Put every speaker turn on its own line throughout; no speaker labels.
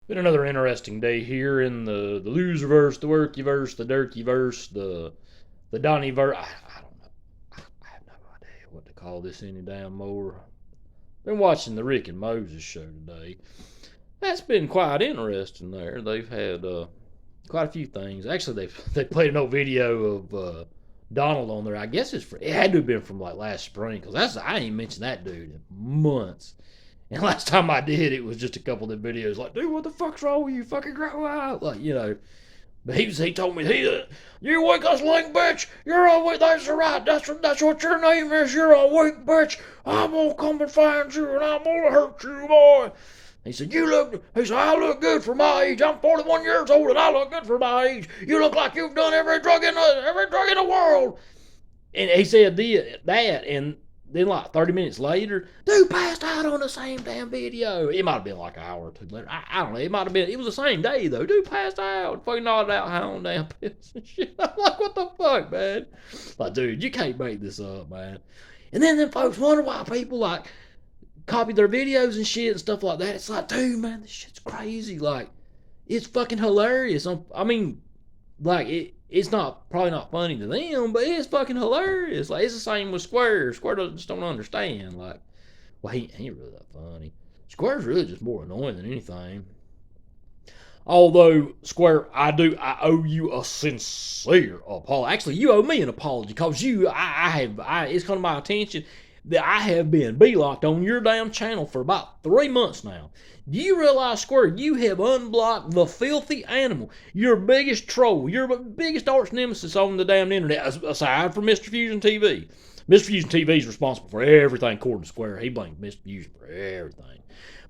Been another interesting day here in the loserverse, the workyverse, the dirtyverse, the Donnyverse. I don't know. I have no idea what to call this any damn more. Been watching the Rick and Moses show today. That's been quite interesting. There, they've had quite a few things. Actually, they played an old video of Donald on there. I guess it had to have been from like last spring because I ain't mentioned that dude in months. And last time I did, it was just a couple of them videos like, dude, what the fuck's wrong with you? Fucking grow out. Like, you know. But he told me, you weak us link bitch. You're a weak, that's right. That's what your name is. You're a weak bitch. I'm gonna come and find you and I'm gonna hurt you, boy. He said, I look good for my age. I'm 41 years old and I look good for my age. You look like you've done every drug in the world. And he said that, and then like 30 minutes later, dude passed out on the same damn video. It might have been like an hour or two later. I don't know. It was the same day though. Dude passed out. Fucking nodded out high on damn pills and shit. I'm like, what the fuck, man? Like, dude, you can't make this up, man. And then folks wonder why people like copy their videos and shit and stuff like that. It's like, dude, man, this shit's crazy. Like, it's fucking hilarious. I mean, like it's probably not funny to them, but it's fucking hilarious. Like, it's the same with Square. Square just don't understand. Like, well, he ain't really that funny. Square's really just more annoying than anything. Although, Square, I owe you a sincere apology. Actually, you owe me an apology because it's come to my attention that I have been blocked on your damn channel for about 3 months now. Do you realize, Square, you have unblocked the filthy animal, your biggest troll, your biggest arch nemesis on the damn internet, aside from Mr. Fusion TV. Mr. Fusion TV is responsible for everything according to Square. He blames Mr. Fusion for everything.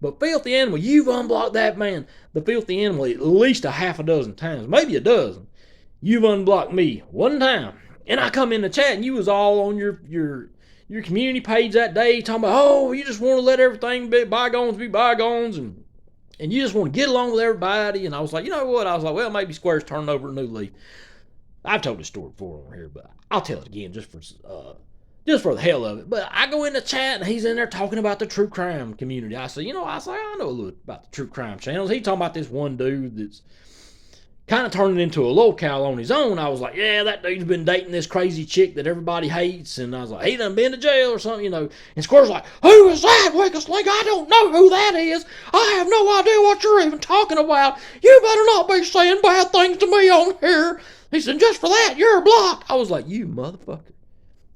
But filthy animal, you've unblocked that man, the filthy animal, at least a half a dozen times, maybe a dozen. You've unblocked me one time. And I come in the chat and you was all on your community page that day talking about, oh, you just want to let everything be bygones and you just want to get along with everybody. And I was like, you know what? I was like, well, maybe Square's turning over a new leaf. I've told this story before on here, but I'll tell it again just for the hell of it. But I go in the chat and he's in there talking about the true crime community. I say, I know a little about the true crime channels. He talking about this one dude that's kind of turning into a locale on his own. I was like, yeah, that dude's been dating this crazy chick that everybody hates. And I was like, he done been to jail or something, And Square's like, who is that, Weakest Link? I don't know who that is. I have no idea what you're even talking about. You better not be saying bad things to me on here. He said, just for that, you're blocked. I was like, you motherfucker.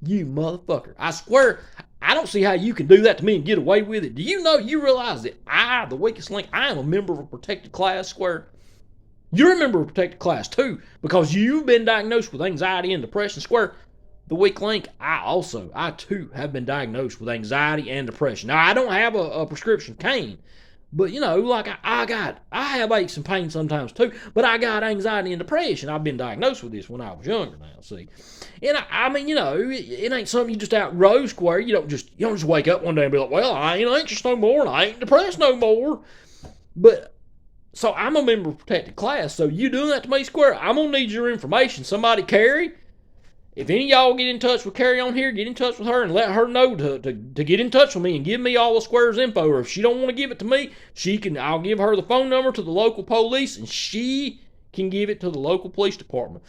You motherfucker. I swear, I don't see how you can do that to me and get away with it. Do you realize that I, the Weakest Link, I am a member of a protected class, Square? You're a member of protected class too, because you've been diagnosed with anxiety and depression. Square, the weak link, I too have been diagnosed with anxiety and depression. Now, I don't have a prescription cane, but like I have aches and pains sometimes too, but I got anxiety and depression. I've been diagnosed with this when I was younger now, see. And I mean, it ain't something you just outgrow, Square. You don't just wake up one day and be like, well, I ain't anxious no more and I ain't depressed no more. But so I'm a member of protected class. So you doing that to me, Square? I'm gonna need your information. Somebody, Carrie. If any of y'all get in touch with Carrie on here, get in touch with her and let her know to get in touch with me and give me all of Square's info. Or if she don't want to give it to me, I'll give her the phone number to the local police and she can give it to the local police department.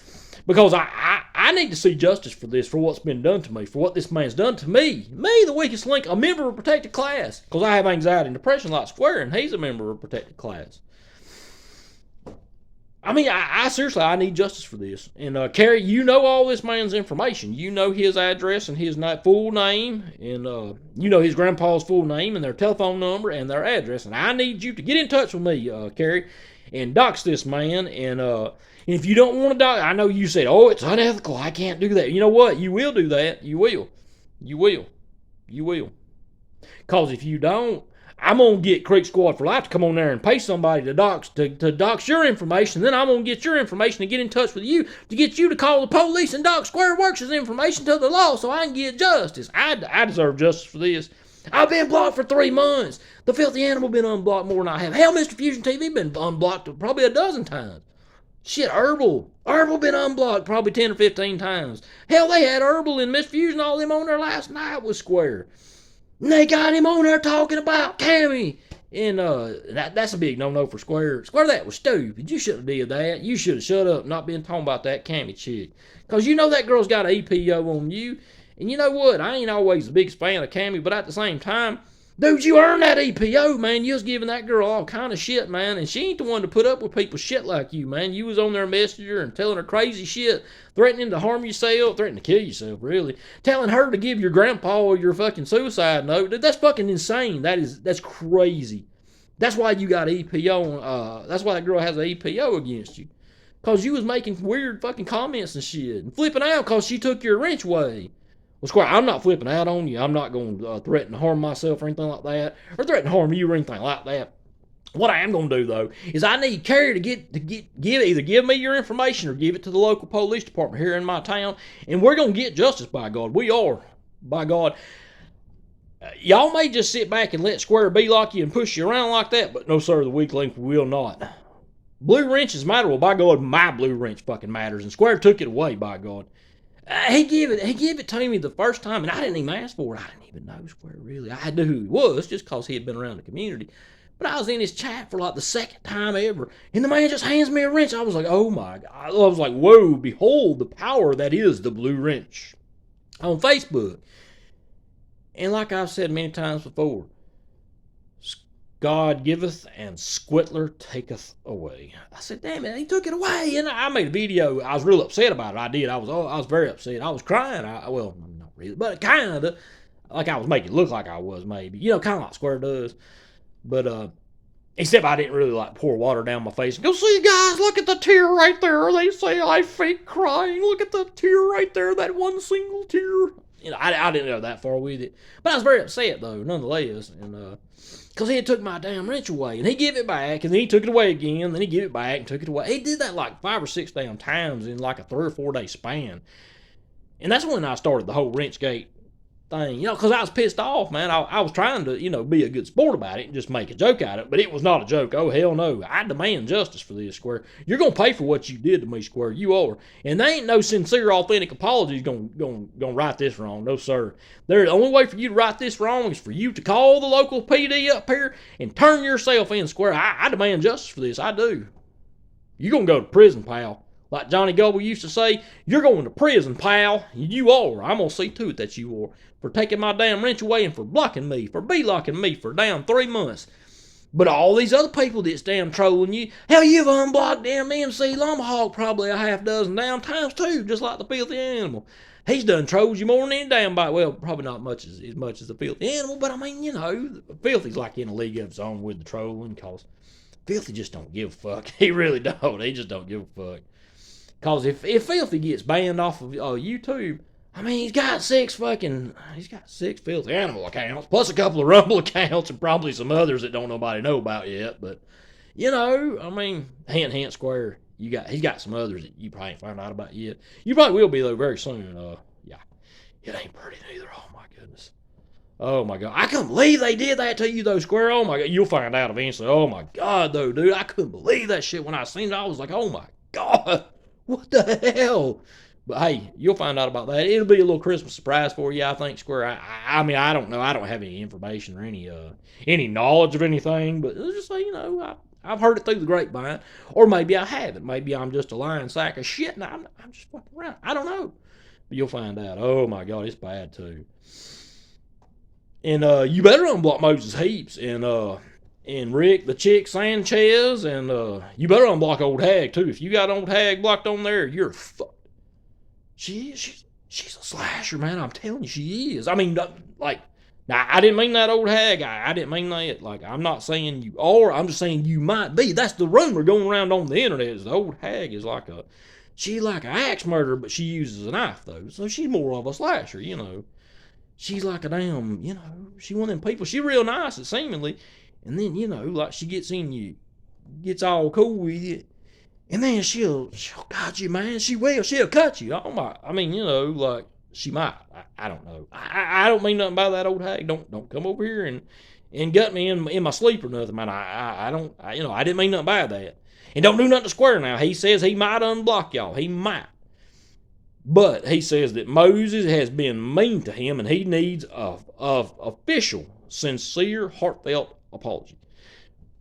Because I need to see justice for this, for what's been done to me, for what this man's done to me. Me, the Weakest Link, a member of protected class. Because I have anxiety and depression like Square, and he's a member of protected class. I mean, I seriously, I need justice for this. And Carrie, you know all this man's information. You know his address and his full name, and you know his grandpa's full name and their telephone number and their address. And I need you to get in touch with me, Carrie, and dox this man. And if you don't want to dox, I know you said, oh, it's unethical. I can't do that. You know what? You will do that. You will. Because if you don't, I'm going to get Creek Squad for Life to come on there and pay somebody to dox your information. Then I'm going to get your information and get in touch with you to get you to call the police and dox Square Works' information to the law so I can get justice. I deserve justice for this. I've been blocked for 3 months. The filthy animal been unblocked more than I have. Hell, Mr. Fusion TV been unblocked probably a dozen times. Shit, Herbal been unblocked probably 10 or 15 times. Hell, they had Herbal and Miss Fusion all them on there last night with Square. And they got him on there talking about Cammy And that's a big no-no for Square. Square, that was stupid. You shouldn't have did that. You should have shut up and not been talking about that Cammy chick. Because you know that girl's got an EPO on you. And you know what? I ain't always the biggest fan of Cammy, but at the same time, dude, you earned that EPO, man. You was giving that girl all kind of shit, man. And she ain't the one to put up with people's shit like you, man. You was on their messenger and telling her crazy shit, threatening to harm yourself, threatening to kill yourself, really. Telling her to give your grandpa your fucking suicide note. Dude, that's fucking insane. That's crazy. That's why you got EPO. That's why that girl has an EPO against you. Because you was making weird fucking comments and shit. And flipping out because she took your wrench away. Well, Squire, I'm not flipping out on you. I'm not going to threaten to harm myself or anything like that, or threaten to harm you or anything like that. What I am going to do, though, is I need Carrie to either give me your information or give it to the local police department here in my town, and we're going to get justice, by God. We are, by God. Y'all may just sit back and let Square be like you and push you around like that, but no, sir, the weak link will not. Blue wrenches matter. Well, by God, my blue wrench fucking matters, and Square took it away, by God. He gave it to me the first time, and I didn't even ask for it. I didn't even know Square, really. I knew who he was just because he had been around the community. But I was in his chat for like the second time ever, and the man just hands me a wrench. I was like, oh my God. I was like, whoa, behold the power that is the blue wrench on Facebook. And like I've said many times before, God giveth and Squitler taketh away. I said, damn it, he took it away. And I made a video. I was real upset about it. I did. I was very upset. I was crying. Well, not really, but kind of. Like I was making it look like I was, maybe. You know, kind of like Square does. But, except I didn't really like pour water down my face and go, see, guys, look at the tear right there. They say I fake crying. Look at the tear right there, that one single tear. You know, I didn't go that far with it. But I was very upset, though, nonetheless. And, because he had took my damn wrench away. And he gave it back, and then he took it away again. Then he gave it back and took it away. He did that like 5 or 6 damn times in like a 3 or 4 day span. And that's when I started the whole Wrenchgate thing. You know, because I was pissed off, man. I was trying to, you know, be a good sport about it and just make a joke out of it. But it was not a joke. Oh, hell no. I demand justice for this, Square. You're going to pay for what you did to me, Square. You are. And there ain't no sincere, authentic apology going to right this wrong. No, sir. The only way for you to right this wrong is for you to call the local PD up here and turn yourself in, Square. I demand justice for this. I do. You're going to go to prison, pal. Like Johnny Goble used to say, you're going to prison, pal. You are. I'm going to see to it that you are. For taking my damn wrench away and for blocking me, for blocking me for damn 3 months. But all these other people that's damn trolling you, hell, you've unblocked damn MC Llama probably a half dozen damn times too, just like the filthy animal. He's done trolled you more than any damn bite. Well, probably not as much as the filthy animal, but I mean, you know, Filthy's like in a league of his own with the trolling, because Filthy just don't give a fuck. He really don't. He just don't give a fuck. Because if Filthy gets banned off of YouTube, I mean, he's got 6 filthy animal accounts, plus a couple of Rumble accounts and probably some others that don't nobody know about yet. But, you know, I mean, hint, Square, he's got some others that you probably ain't found out about yet. You probably will be, though, very soon. Yeah, it ain't pretty neither. Oh, my goodness. Oh, my God. I couldn't believe they did that to you, though, Square. Oh, my God. You'll find out eventually. Oh, my God, though, dude. I couldn't believe that shit when I seen it. I was like, oh, my God. What the hell? But hey, you'll find out about that. It'll be a little Christmas surprise for you, I think, Square. I mean, I don't know. I don't have any information or any knowledge of anything, but just so you know, I've heard it through the grapevine. Or maybe I haven't. Maybe I'm just a lying sack of shit and I'm just fucking around. I don't know. But you'll find out. Oh my God, it's bad too. And you better unblock Moses Heaps and Rick the Chick Sanchez, and you better unblock Old Hag too. If you got Old Hag blocked on there, you're fucked. She's a slasher, man. I'm telling you, she is. I mean, like, now I didn't mean that, Old Hag. I didn't mean that. Like, I'm not saying you are. I'm just saying you might be. That's the rumor going around on the internet. Is the Old Hag is like she's like an axe murderer, but she uses a knife though. So she's more of a slasher, you know. She's like a damn, you know, she one of them people. She's real nice, seemingly, and then you know, like she gets in you, gets all cool with you. And then she'll cut you, man. She'll cut you. Oh my, I mean, you know, like she might. I don't know. I don't mean nothing by that, Old Hag. Don't come over here and gut me in my sleep or nothing, man. I don't. You know, I didn't mean nothing by that. And don't do nothing to Square now. He says he might unblock y'all. He might. But he says that Moses has been mean to him and he needs a official, sincere, heartfelt apology.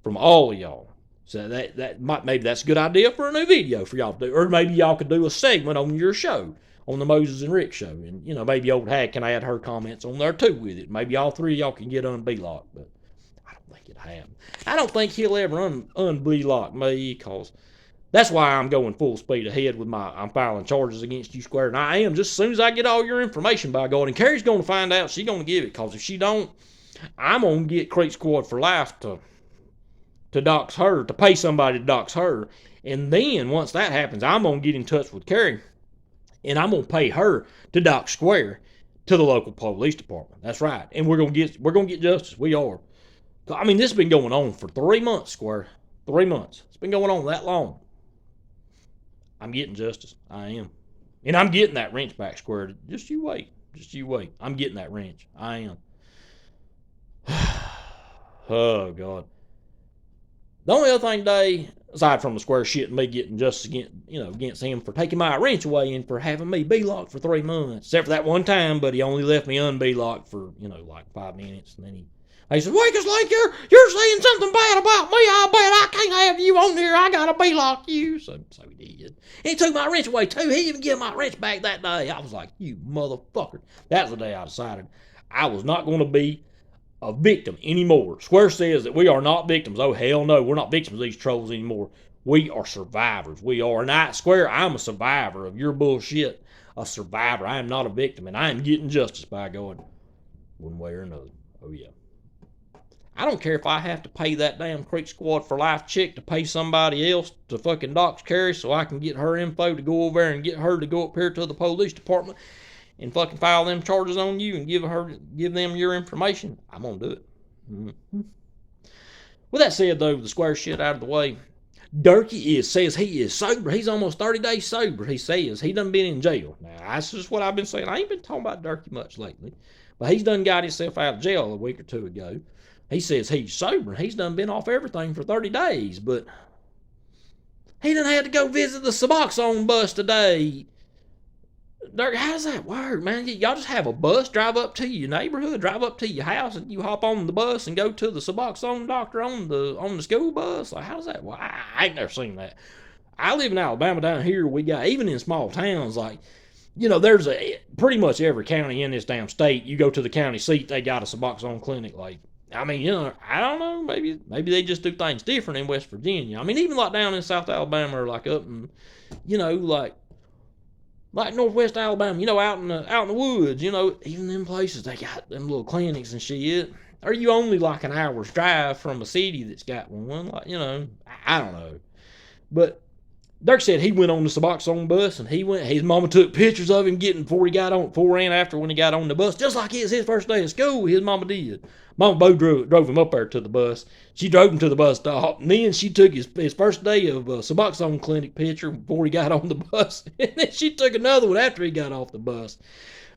from all of y'all. So maybe that's a good idea for a new video for y'all to do. Or maybe y'all could do a segment on your show, on the Moses and Rick show. And, maybe old Hag can add her comments on there too with it. Maybe all three of y'all can get unbelocked. But I don't think it'll happen. I don't think he'll ever unbelock me, because that's why I'm going full speed ahead with I'm filing charges against you, Square. And I am, just as soon as I get all your information, by God. And Carrie's going to find out. She's going to give it, because if she don't, I'm going to get Creek Squad for life to dox her, to pay somebody to dox her. And then once that happens, I'm going to get in touch with Carrie, and I'm going to pay her to dox Square to the local police department. That's right. And we're going to get justice. We are. I mean, this has been going on for 3 months, Square. 3 months. It's been going on that long. I'm getting justice. I am. And I'm getting that wrench back, Square. Just you wait. Just you wait. I'm getting that wrench. I am. Oh, God. The only other thing today, aside from the Square shit and me getting justice against him for taking my wrench away and for having me be-locked for 3 months, except for that one time, but he only left me unbe-locked for, like 5 minutes, and then he said, Wiggles, like you're saying something bad about me. I bet I can't have you on here. I gotta be-lock you. So he did. And he took my wrench away too. He even gave my wrench back that day. I was like, you motherfucker. That was the day I decided I was not going to be a victim anymore. Square says that we are not victims. Oh, hell no. We're not victims of these trolls anymore. We are survivors. We are. And Square, I'm a survivor of your bullshit. A survivor. I am not a victim. And I am getting justice, by God, one way or another. Oh, yeah. I don't care if I have to pay that damn Creek Squad for life chick to pay somebody else to fucking dox Carrie so I can get her info to go over there and get her to go up here to the police department and fucking file them charges on you and give them your information. I'm gonna do it. Mm-hmm. With that said, though, the Square shit out of the way, Durkee says he is sober. He's almost 30 days sober. He says he done been in jail. Now, that's just what I've been saying. I ain't been talking about Durkee much lately, but he's done got himself out of jail a week or two ago. He says he's sober. He's done been off everything for 30 days, but he done had to go visit the Suboxone bus today. Dirk, how does that work, man? Y'all just have a bus drive up to your neighborhood, drive up to your house, and you hop on the bus and go to the Suboxone doctor on the school bus? Like, how does that work? I ain't never seen that. I live in Alabama. Down here, we got, even in small towns, like, there's pretty much every county in this damn state. You go to the county seat, they got a Suboxone clinic. Like, I mean, I don't know. Maybe they just do things different in West Virginia. I mean, even like down in South Alabama or like up in, like Northwest Alabama, out in the woods, even them places, they got them little clinics and shit. Are you only like an hour's drive from a city that's got one? Like, I don't know. But Dirk said he went on the Suboxone bus, and his mama took pictures of him before and after when he got on the bus, just like it was his first day of school. His mama did. Mama Bo drove him up there to the bus. She drove him to the bus stop, and then she took his first day of Suboxone clinic picture before he got on the bus, and then she took another one after he got off the bus.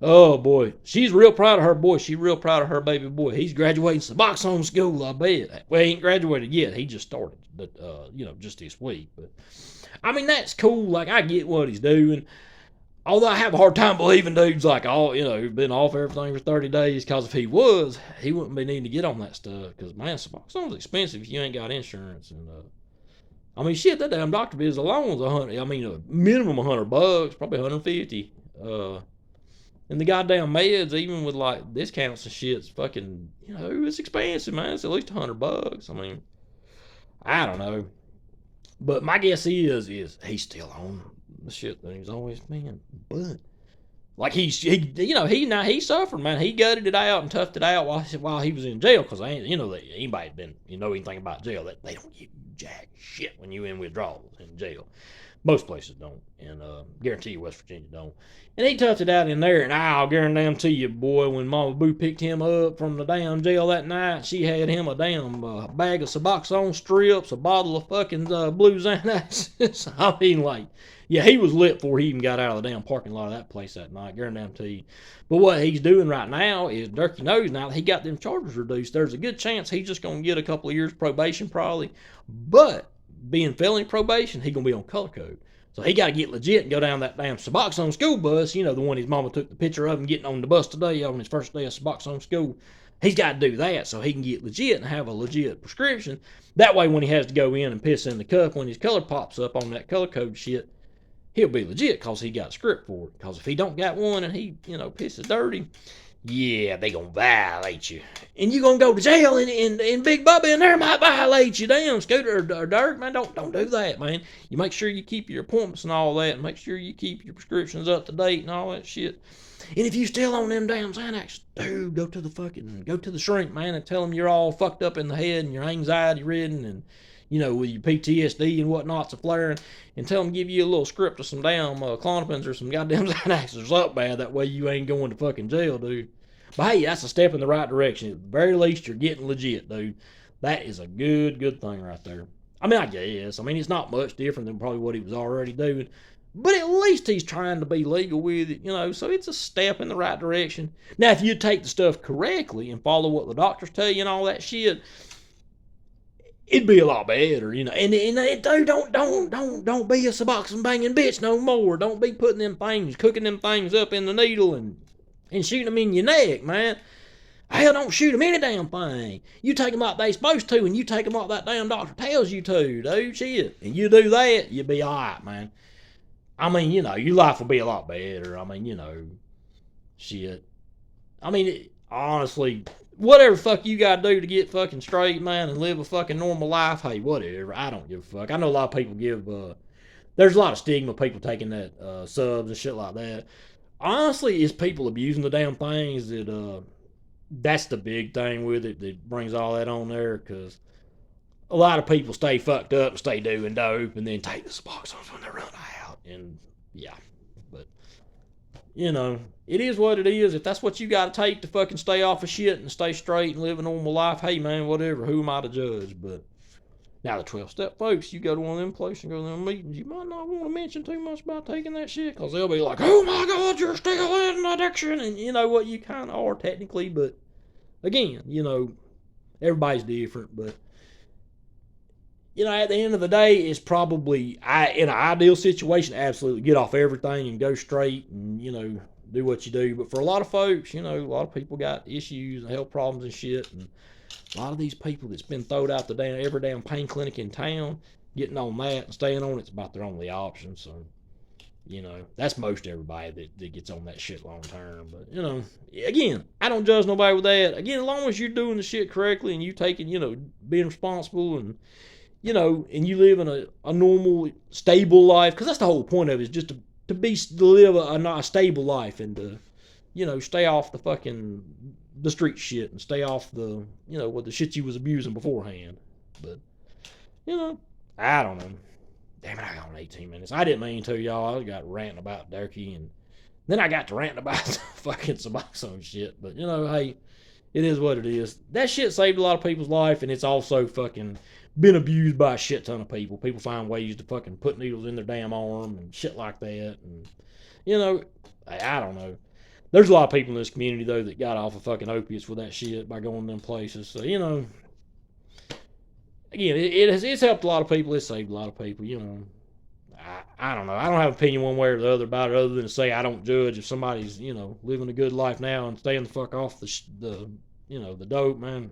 Oh, boy. She's real proud of her boy. She's real proud of her baby boy. He's graduating Suboxone school, I bet. Well, he ain't graduated yet. He just started, but, just this week. But, I mean, that's cool. Like, I get what he's doing. Although I have a hard time believing dudes like been off everything for 30 days, because if he wouldn't be needing to get on that stuff. Because, man, Suboxone's expensive if you ain't got insurance. And, I mean, shit, that damn doctor visit alone was a minimum $100, probably $150. And the goddamn meds, even with like discounts and shit, it's fucking, it's expensive, man. It's at least $100. I mean, I don't know. But my guess is he's still on the shit that he's always been. But like he suffered, man. He gutted it out and toughed it out while he was in jail, because anybody been anything about jail, that they don't give you jack shit when you in withdrawals in jail. Most places don't, and guarantee you West Virginia don't. And he toughed it out in there, and I'll guarantee you, boy, when Mama Boo picked him up from the damn jail that night, she had him a damn bag of Suboxone strips, a bottle of fucking Blue Xanax. I mean, like, yeah, he was lit before he even got out of the damn parking lot of that place that night, guarantee you. But what he's doing right now is, Durkee knows now that he got them charges reduced, there's a good chance he's just going to get a couple of years probation probably. But being felony probation, he's going to be on color code. So he got to get legit and go down that damn Suboxone school bus, the one his mama took the picture of him getting on the bus today on his first day of Suboxone school. He's got to do that so he can get legit and have a legit prescription. That way, when he has to go in and piss in the cup, when his color pops up on that color code shit, he'll be legit because he got a script for it. Because if he don't got one and he, pisses dirty, yeah, they gonna violate you. And you gonna go to jail, and Big Bubba in there might violate you. Damn, Scooter or Dirk, man, don't do that, man. You make sure you keep your appointments and all that, and make sure you keep your prescriptions up to date and all that shit. And if you still on them damn Xanax, dude, go to the shrink, man, and tell them you're all fucked up in the head and you're anxiety ridden and, with your PTSD and whatnot's a flaring, and tell them give you a little script of some damn Klonopins or some goddamn Xanax or something bad. That way you ain't going to fucking jail, dude. But hey, that's a step in the right direction. At the very least, you're getting legit, dude. That is a good thing right there. I mean, I guess. I mean, it's not much different than probably what he was already doing. But at least he's trying to be legal with it, so it's a step in the right direction. Now, if you take the stuff correctly and follow what the doctors tell you and all that shit, it'd be a lot better, And dude, don't be a Suboxone banging bitch no more. Don't be putting them things, cooking them things up in the needle and shooting them in your neck, man. Hell, don't shoot them any damn thing. You take them like they supposed to, and you take them like that damn doctor tells you to, dude. Shit. And you do that, you'll be alright, man. I mean, your life will be a lot better. I mean, shit. I mean, honestly, whatever fuck you gotta do to get fucking straight, man, and live a fucking normal life, hey, whatever. I don't give a fuck. I know a lot of people there's a lot of stigma, people taking that subs and shit like that. Honestly, it's people abusing the damn things that's the big thing with it that brings all that on there, because a lot of people stay fucked up and stay doing dope and then take the Suboxones when they run out. And yeah, but it is what it is. If that's what you got to take to fucking stay off of shit and stay straight and live a normal life, hey man, whatever. Who am I to judge? But now the 12-step folks, you go to one of them places and go to them meetings, you might not want to mention too much about taking that shit, because they'll be like, oh my God, you're still in addiction. And you know what, you kind of are technically, but again, everybody's different. But at the end of the day, it's probably, in an ideal situation, absolutely get off everything and go straight and, do what you do. But for a lot of folks, a lot of people got issues and health problems and shit. And a lot of these people that's been thrown out every damn pain clinic in town, getting on that and staying on it's about their only option. So, that's most everybody that gets on that shit long term. But, again, I don't judge nobody with that. Again, as long as you're doing the shit correctly and you taking, being responsible and, and you live in a normal, stable life, because that's the whole point of it, is just to live a stable life and to, stay off the street shit and stay off the, what the shit you was abusing beforehand. But, I don't know. Damn it, I got 18 minutes. I didn't mean to, y'all. I got ranting about Durkee, and then I got to ranting about fucking Suboxone shit. But, hey, it is what it is. That shit saved a lot of people's life, and it's also fucking been abused by a shit ton of people. People find ways to fucking put needles in their damn arm and shit like that. And, I don't know. There's a lot of people in this community, though, that got off of fucking opiates with that shit by going to them places. So, again, it's helped a lot of people. It's saved a lot of people, I don't know. I don't have an opinion one way or the other about it, other than to say I don't judge if somebody's, living a good life now and staying the fuck off the dope, man.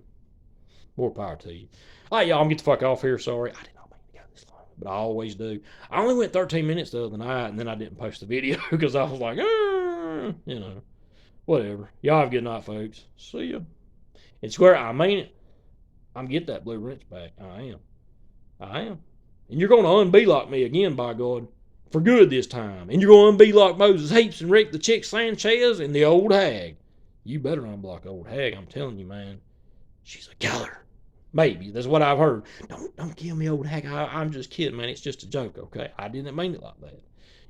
More power to you. All right, y'all, I'm going to get the fuck off here. Sorry. I did not mean to go this long, but I always do. I only went 13 minutes the other night, and then I didn't post the video because I was like, whatever. Y'all have a good night, folks. See ya. And swear, I mean it. I'm getting that blue wrench back. I am. And you're going to unbelock me again, by God. For good this time. And you're going to unbelock Moses Heaps and Rick the Chick Sanchez and the old hag. You better unblock old hag. I'm telling you, man. She's a killer. Maybe. That's what I've heard. Don't kill me, old hag. I'm just kidding, man. It's just a joke, okay? I didn't mean it like that.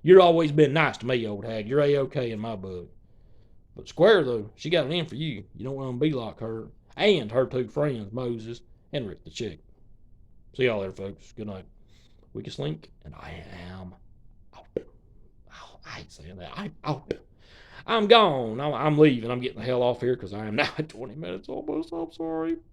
You've always been nice to me, old hag. You're A-okay in my book. But Square, though, she got it in for you. You don't want to unbelock her. And her two friends, Moses and Rick the Chick. See y'all later, folks. Good night. Weakest link, and I am out. Oh, I hate saying that. I'm out. I'm gone. I'm leaving. I'm getting the hell off here because I am now at 20 minutes almost. I'm sorry.